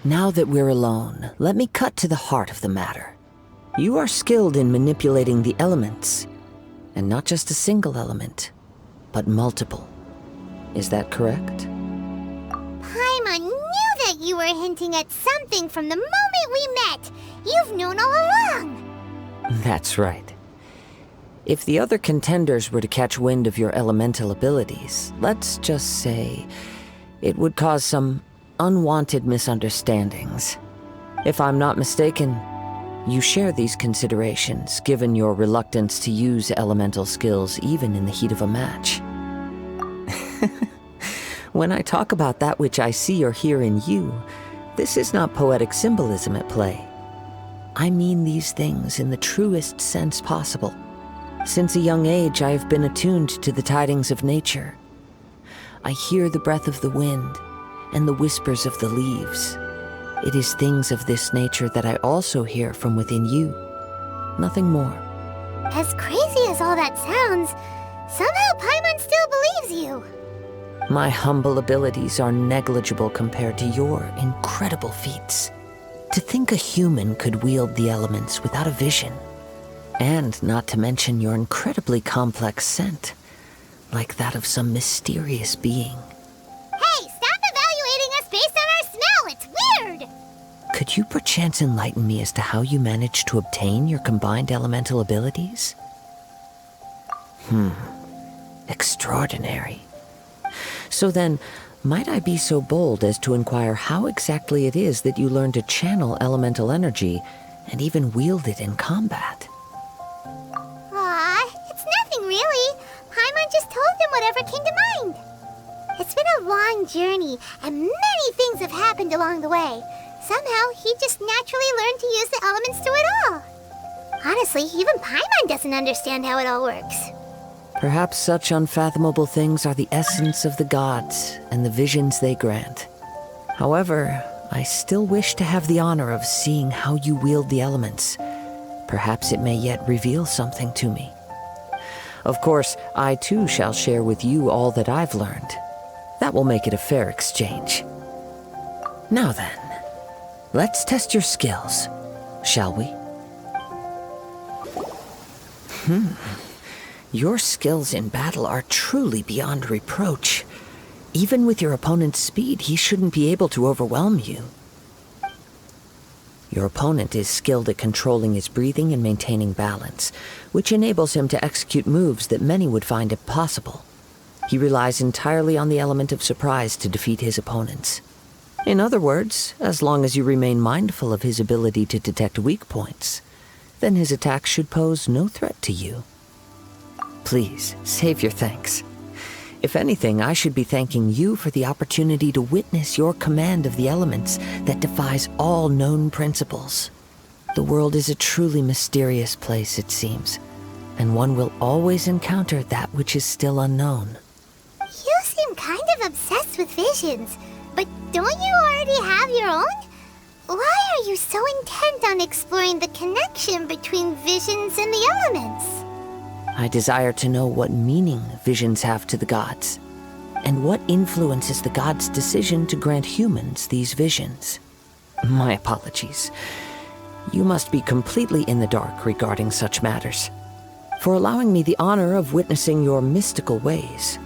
Now that we're alone, let me cut to the heart of the matter. You are skilled in manipulating the elements, and not just a single element, but multiple. Is that correct? Paimon knew that you were hinting at something from the moment we met. You've known all along. That's right. If the other contenders were to catch wind of your elemental abilities, let's just say it would cause some unwanted misunderstandings. If I'm not mistaken, you share these considerations, given your reluctance to use elemental skills even in the heat of a match. When I talk about that which I see or hear in you, this is not poetic symbolism at play. I mean these things in the truest sense possible. Since a young age, I have been attuned to the tidings of nature. I hear the breath of the wind and the whispers of the leaves. It is things of this nature that I also hear from within you. Nothing more. As crazy as all that sounds, somehow Paimon still believes you. My humble abilities are negligible compared to your incredible feats. To think a human could wield the elements without a vision. And not to mention your incredibly complex scent, like that of some mysterious being. Hey, stop evaluating us based on our smell! It's weird! Could you perchance enlighten me as to how you managed to obtain your combined elemental abilities? Extraordinary. So then, might I be so bold as to inquire how exactly it is that you learned to channel elemental energy and even wield it in combat? It's nothing really. Paimon just told him whatever came to mind. It's been a long journey, and many things have happened along the way. Somehow, he just naturally learned to use the elements through it all. Honestly, even Paimon doesn't understand how it all works. Perhaps such unfathomable things are the essence of the gods and the visions they grant. However, I still wish to have the honor of seeing how you wield the elements. Perhaps it may yet reveal something to me. Of course, I too shall share with you all that I've learned. That will make it a fair exchange. Now then, let's test your skills, shall we? Your skills in battle are truly beyond reproach. Even with your opponent's speed, he shouldn't be able to overwhelm you. Your opponent is skilled at controlling his breathing and maintaining balance, which enables him to execute moves that many would find impossible. He relies entirely on the element of surprise to defeat his opponents. In other words, as long as you remain mindful of his ability to detect weak points, then his attacks should pose no threat to you. Please, save your thanks. If anything, I should be thanking you for the opportunity to witness your command of the elements that defies all known principles. The world is a truly mysterious place, it seems, and one will always encounter that which is still unknown. You seem kind of obsessed with visions, but don't you already have your own? Why are you so intent on exploring the connection between visions and the elements? I desire to know what meaning visions have to the gods, and what influences the gods' decision to grant humans these visions. My apologies. You must be completely in the dark regarding such matters. For allowing me the honor of witnessing your mystical ways,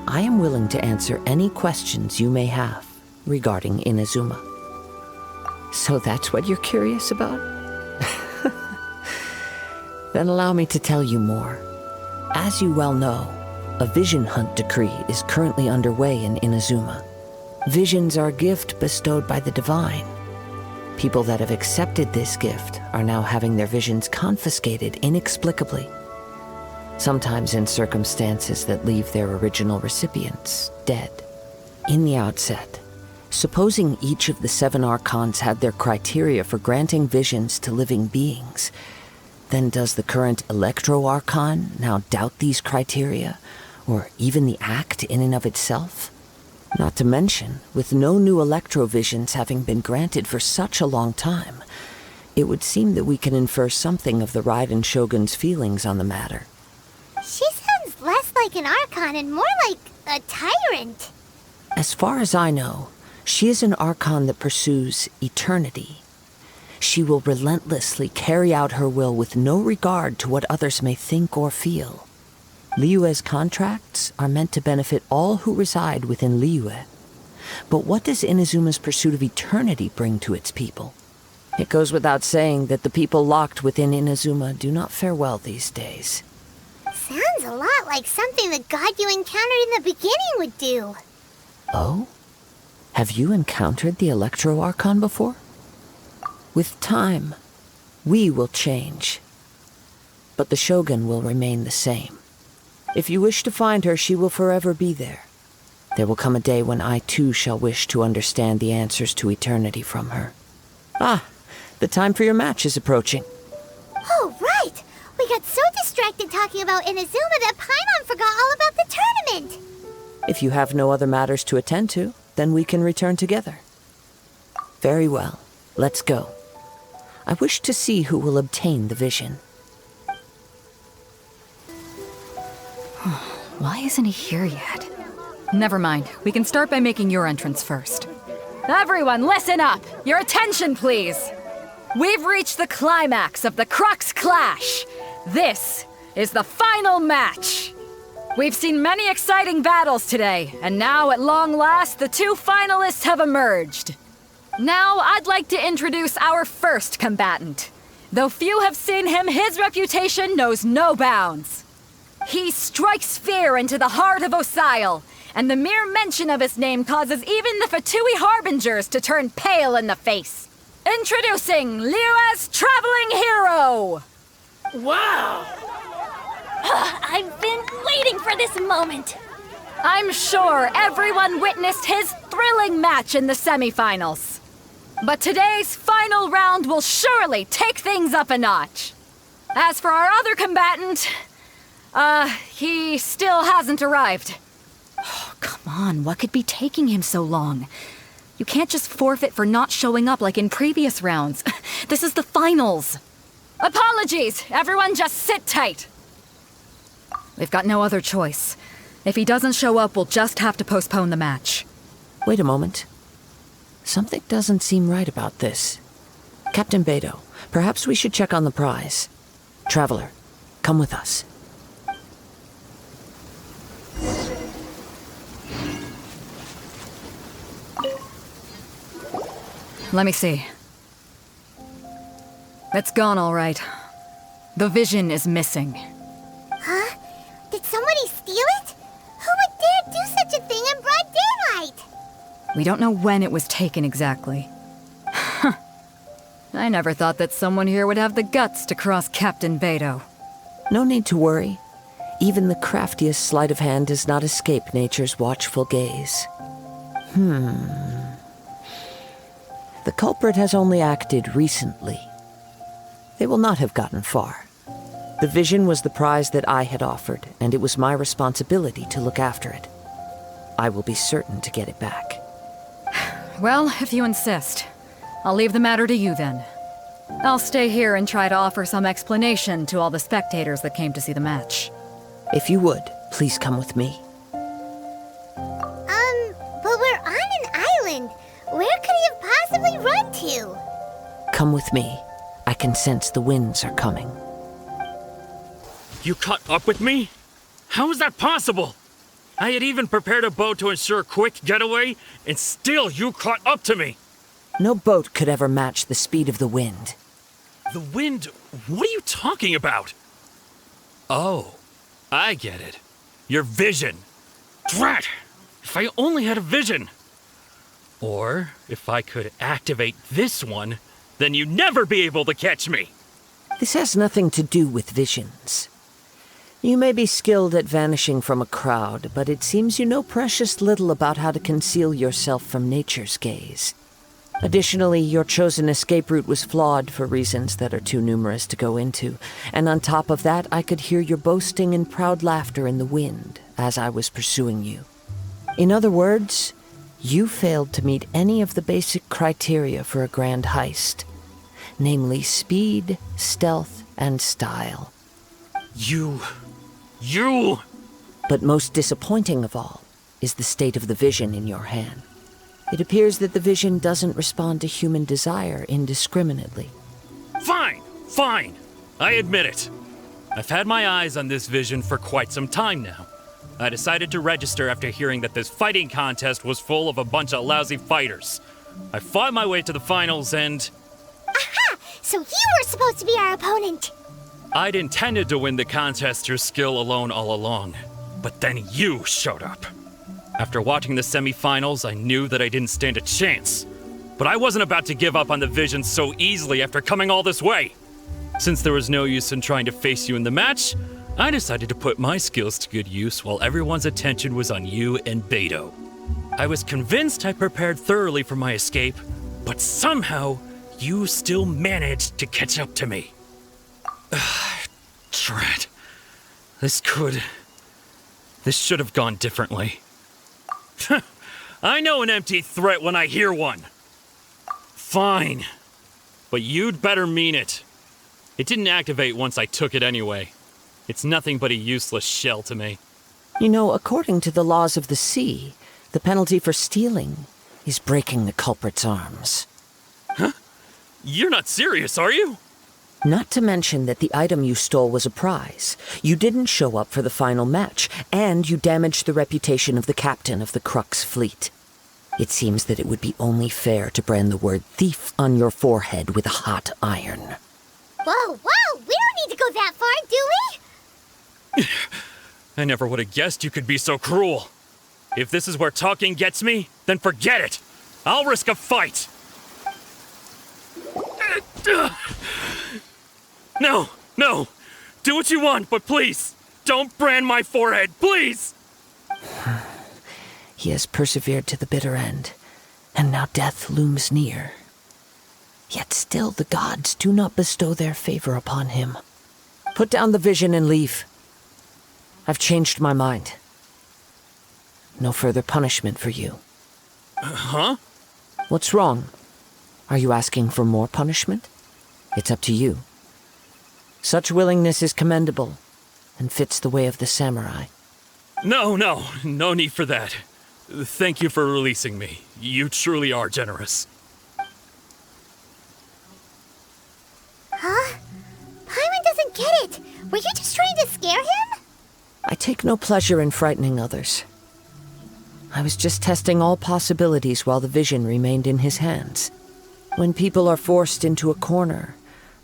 I am willing to answer any questions you may have regarding Inazuma. So that's what you're curious about? Then allow me to tell you more. As you well know, a vision hunt decree is currently underway in Inazuma. Visions are a gift bestowed by the divine. People that have accepted this gift are now having their visions confiscated inexplicably, sometimes in circumstances that leave their original recipients dead. In the outset, supposing each of the 7 archons had their criteria for granting visions to living beings, then does the current Electro-Archon now doubt these criteria, or even the act in and of itself? Not to mention, with no new Electro-Visions having been granted for such a long time, it would seem that we can infer something of the Raiden Shogun's feelings on the matter. She sounds less like an Archon and more like a tyrant. As far as I know, She is an archon that pursues eternity. She will relentlessly carry out her will with no regard to what others may think or feel. Liyue's contracts are meant to benefit all who reside within Liyue. But what does Inazuma's pursuit of eternity bring to its people? It goes without saying that the people locked within Inazuma do not fare well these days. Sounds a lot like something the god you encountered in the beginning would do. Oh? Have you encountered the Electro Archon before? With time, we will change. But the Shogun will remain the same. If you wish to find her, she will forever be there. There will come a day when I too shall wish to understand the answers to eternity from her. Ah, the time for your match is approaching. Oh, right! We got so distracted talking about Inazuma that Paimon forgot all about the tournament! If you have no other matters to attend to, then we can return together. Very well, let's go. I wish to see who will obtain the vision. Why isn't he here yet? Never mind. We can start by making your entrance first. Everyone, listen up! Your attention, please! We've reached the climax of the Crux Clash! This is the final match! We've seen many exciting battles today, and now, at long last, the two finalists have emerged. Now, I'd like to introduce our first combatant. Though few have seen him, his reputation knows no bounds. He strikes fear into the heart of Osile, and the mere mention of his name causes even the Fatui Harbingers to turn pale in the face. Introducing Liyue's traveling hero! Wow! I've been waiting for this moment. I'm sure everyone witnessed his thrilling match in the semifinals. But today's final round will surely take things up a notch. As for our other combatant, he still hasn't arrived. Oh, come on, what could be taking him so long? You can't just forfeit for not showing up like in previous rounds. This is the finals. Apologies, everyone just sit tight. We've got no other choice. If he doesn't show up, we'll just have to postpone the match. Wait a moment. Something doesn't seem right about this. Captain Beto, perhaps we should check on the prize. Traveler, come with us. Let me see. It's gone all right. The vision is missing. Huh? Did somebody steal it? Who would dare do such a thing in broad daylight? We don't know when it was taken exactly. I never thought that someone here would have the guts to cross Captain Beto. No need to worry. Even the craftiest sleight of hand does not escape nature's watchful gaze. The culprit has only acted recently. They will not have gotten far. The vision was the prize that I had offered, and it was my responsibility to look after it. I will be certain to get it back. Well, if you insist. I'll leave the matter to you then. I'll stay here and try to offer some explanation to all the spectators that came to see the match. If you would, please come with me. But we're on an island. Where could he have possibly run to? Come with me. I can sense the winds are coming. You caught up with me? How is that possible? I had even prepared a boat to ensure a quick getaway, and still you caught up to me. No boat could ever match the speed of the wind. The wind? What are you talking about? Oh, I get it. Your vision. Drat! If I only had a vision. Or if I could activate this one, then you'd never be able to catch me. This has nothing to do with visions. You may be skilled at vanishing from a crowd, but it seems you know precious little about how to conceal yourself from nature's gaze. Additionally, your chosen escape route was flawed for reasons that are too numerous to go into, and on top of that, I could hear your boasting and proud laughter in the wind as I was pursuing you. In other words, you failed to meet any of the basic criteria for a grand heist, namely speed, stealth, and style. You... But most disappointing of all is the state of the vision in your hand. It appears that the vision doesn't respond to human desire indiscriminately. Fine, fine. I admit it. I've had my eyes on this vision for quite some time now. I decided to register after hearing that this fighting contest was full of a bunch of lousy fighters. I fought my way to the finals and... Aha! So you were supposed to be our opponent! I'd intended to win the contest through skill alone all along. But then you showed up. After watching the semi-finals, I knew that I didn't stand a chance. But I wasn't about to give up on the vision so easily after coming all this way. Since there was no use in trying to face you in the match, I decided to put my skills to good use while everyone's attention was on you and Beto. I was convinced I prepared thoroughly for my escape, but somehow you still managed to catch up to me. Drat. This should have gone differently. I know an empty threat when I hear one. Fine. But you'd better mean it. It didn't activate once I took it anyway. It's nothing but a useless shell to me. You know, according to the laws of the sea, the penalty for stealing is breaking the culprit's arms. Huh? You're not serious, are you? Not to mention that the item you stole was a prize. You didn't show up for the final match, and you damaged the reputation of the captain of the Crux fleet. It seems that it would be only fair to brand the word thief on your forehead with a hot iron. Whoa, whoa! We don't need to go that far, do we? I never would have guessed you could be so cruel. If this is where talking gets me, then forget it. I'll risk a fight. No, no. Do what you want, but please, don't brand my forehead, please! He has persevered to the bitter end, and now death looms near. Yet still the gods do not bestow their favor upon him. Put down the vision and leave. I've changed my mind. No further punishment for you. Huh? What's wrong? Are you asking for more punishment? It's up to you. Such willingness is commendable, and fits the way of the samurai. No need for that. Thank you for releasing me. You truly are generous. Huh? Paimon doesn't get it. Were you just trying to scare him? I take no pleasure in frightening others. I was just testing all possibilities while the vision remained in his hands. When people are forced into a corner,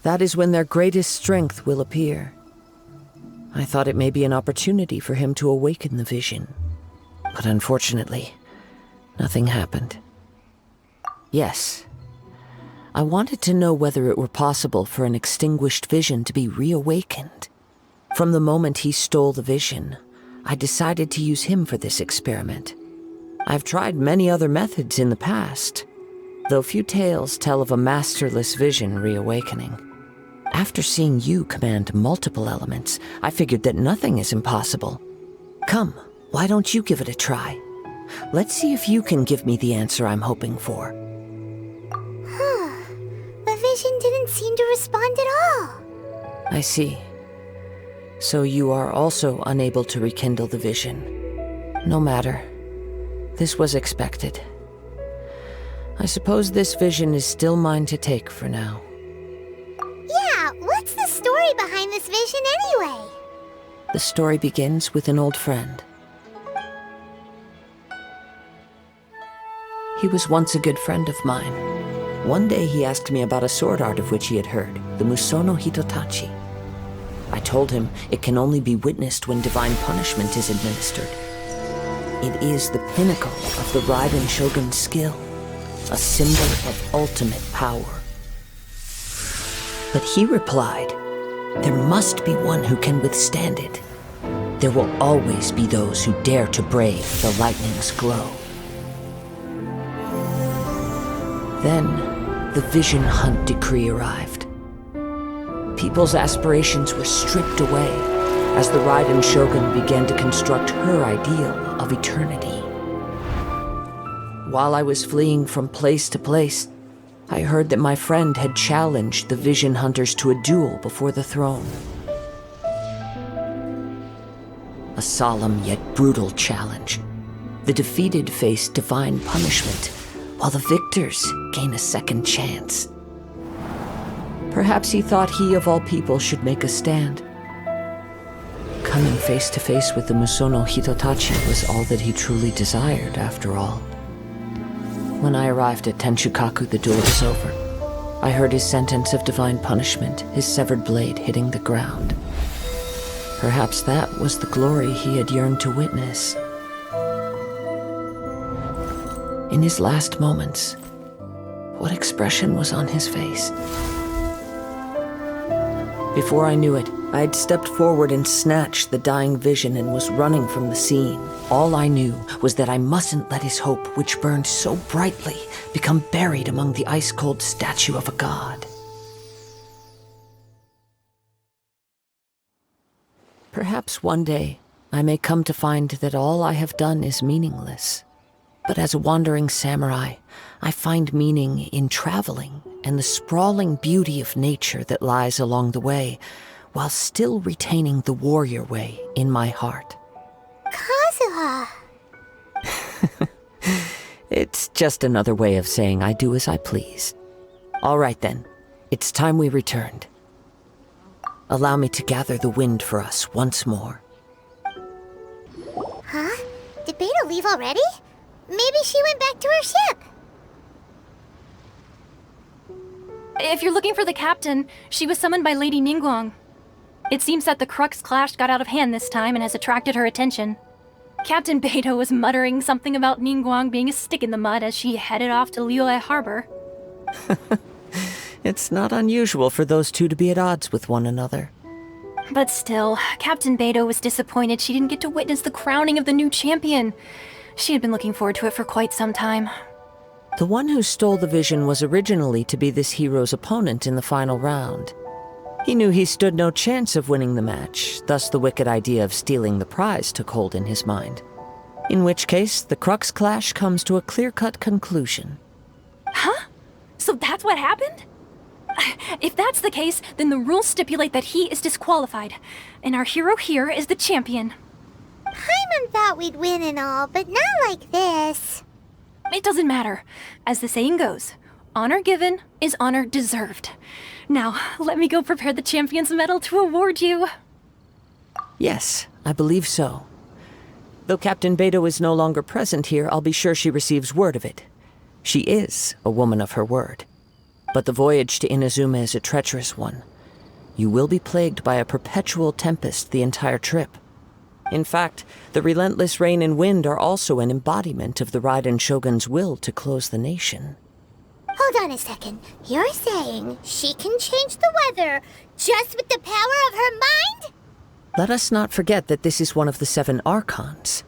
that is when their greatest strength will appear. I thought it may be an opportunity for him to awaken the vision. But unfortunately, nothing happened. Yes, I wanted to know whether it were possible for an extinguished vision to be reawakened. From the moment he stole the vision, I decided to use him for this experiment. I've tried many other methods in the past, though few tales tell of a masterless vision reawakening. After seeing you command multiple elements, I figured that nothing is impossible. Come, why don't you give it a try? Let's see if you can give me the answer I'm hoping for. The vision didn't seem to respond at all. I see. So you are also unable to rekindle the vision. No matter. This was expected. I suppose this vision is still mine to take for now. Yeah, what's the story behind this vision anyway? The story begins with an old friend. He was once a good friend of mine. One day he asked me about a sword art of which he had heard, the Musono Hitotachi. I told him it can only be witnessed when divine punishment is administered. It is the pinnacle of the Raiden Shogun's skill, a symbol of ultimate power. But he replied, there must be one who can withstand it. There will always be those who dare to brave the lightning's glow. Then, the Vision Hunt decree arrived. People's aspirations were stripped away as the Raiden Shogun began to construct her ideal of eternity. While I was fleeing from place to place, I heard that my friend had challenged the Vision Hunters to a duel before the throne. A solemn yet brutal challenge. The defeated faced divine punishment while the victors gain a second chance. Perhaps he thought he of all people should make a stand. Coming face to face with the Musono Hitotachi was all that he truly desired, after all. When I arrived at Tenshukaku, the duel was over. I heard his sentence of divine punishment, his severed blade hitting the ground. Perhaps that was the glory he had yearned to witness. In his last moments, what expression was on his face? Before I knew it, I had stepped forward and snatched the dying vision and was running from the scene. All I knew was that I mustn't let his hope, which burned so brightly, become buried among the ice-cold statue of a god. Perhaps one day I may come to find that all I have done is meaningless. But as a wandering samurai, I find meaning in traveling and the sprawling beauty of nature that lies along the way, while still retaining the warrior way in my heart. Kazuha! It's just another way of saying I do as I please. All right then, it's time we returned. Allow me to gather the wind for us once more. Huh? Did Beta leave already? Maybe she went back to her ship. If you're looking for the captain, she was summoned by Lady Ningguang. It seems that the Crux clash got out of hand this time and has attracted her attention. Captain Beto was muttering something about Ningguang being a stick in the mud as she headed off to Liyue Harbor. It's not unusual for those two to be at odds with one another. But still, Captain Beto was disappointed she didn't get to witness the crowning of the new champion. She had been looking forward to it for quite some time. The one who stole the vision was originally to be this hero's opponent in the final round. He knew he stood no chance of winning the match, thus the wicked idea of stealing the prize took hold in his mind. In which case, the Crux clash comes to a clear-cut conclusion. Huh? So that's what happened? If that's the case, then the rules stipulate that he is disqualified, and our hero here is the champion. Paimon thought we'd win and all, but not like this. It doesn't matter. As the saying goes, honor given is honor deserved. Now, let me go prepare the champion's medal to award you. Yes, I believe so. Though Captain Beto is no longer present here, I'll be sure she receives word of it. She is a woman of her word. But the voyage to Inazuma is a treacherous one. You will be plagued by a perpetual tempest the entire trip. In fact, the relentless rain and wind are also an embodiment of the Raiden Shogun's will to close the nation. Hold on a second. You're saying she can change the weather just with the power of her mind? Let us not forget that this is one of the 7 Archons.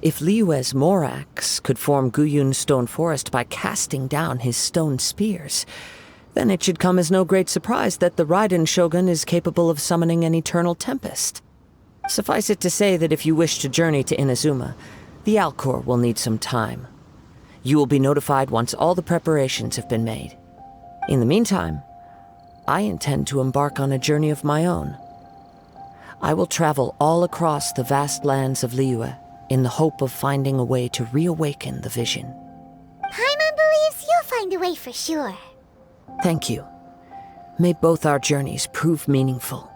If Liyue's Morax could form Guyun's stone forest by casting down his stone spears, then it should come as no great surprise that the Raiden Shogun is capable of summoning an eternal tempest. Suffice it to say that if you wish to journey to Inazuma, the Alcor will need some time. You will be notified once all the preparations have been made. In the meantime, I intend to embark on a journey of my own. I will travel all across the vast lands of Liyue in the hope of finding a way to reawaken the vision. Paimon believes you'll find a way for sure. Thank you. May both our journeys prove meaningful.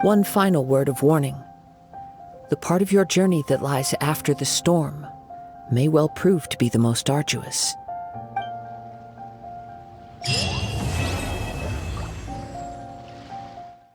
One final word of warning. The part of your journey that lies after the storm may well prove to be the most arduous.